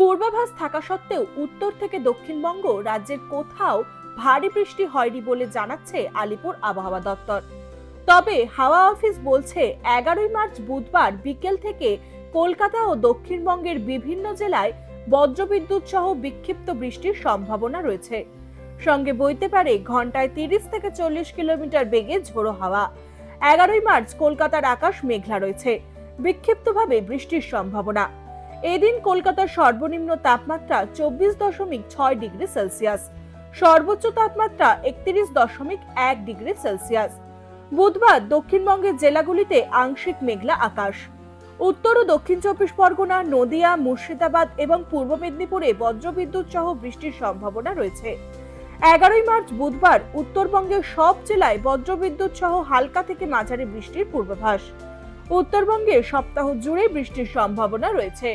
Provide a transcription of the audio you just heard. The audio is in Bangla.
পূর্বাভাস থাকা সত্ত্বেও উত্তর থেকে দক্ষিণবঙ্গ রাজ্যের কোথাও ভারী বৃষ্টি হয়নি বলে জানাচ্ছে আলিপুর আবহাওয়া দপ্তর। তবে হাওয়া অফিস বলছে 11 মার্চ বুধবার বিকেল থেকে কলকাতা ও দক্ষিণবঙ্গের বিভিন্ন জেলায় বজ্রবিদ্যুৎ সহ বিক্ষিপ্ত বৃষ্টির সম্ভাবনা রয়েছে। সঙ্গে বইতে পারে ঘন্টায় 30 থেকে 40 কিলোমিটার বেগে ঝোড়ো হাওয়া। 11 মার্চ কলকাতার আকাশ মেঘলা রয়েছে, বিক্ষিপ্তভাবে বৃষ্টির সম্ভাবনা। এদিন কলকাতার সর্বনিম্ন তাপমাত্রা 24.6 ডিগ্রি সেলসিয়াস, সর্বোচ্চ তাপমাত্রা 31.1 ডিগ্রি সেলসিয়াস। বুধবার দক্ষিণবঙ্গের জেলাগুলিতে আংশিক মেঘলা আকাশ। উত্তর ও দক্ষিণ 24 পরগনা, নদিয়া, মুর্শিদাবাদ এবং পূর্ব মেদিনীপুরে বজ্রবিদ্যুৎ সহ বৃষ্টির সম্ভাবনা রয়েছে। 11 মার্চ বুধবার উত্তরবঙ্গের সব জেলায় বজ্রবিদ্যুৎ সহ হালকা থেকে মাঝারি বৃষ্টির পূর্বাভাস। উত্তরবঙ্গে সপ্তাহ জুড়ে বৃষ্টির সম্ভাবনা রয়েছে।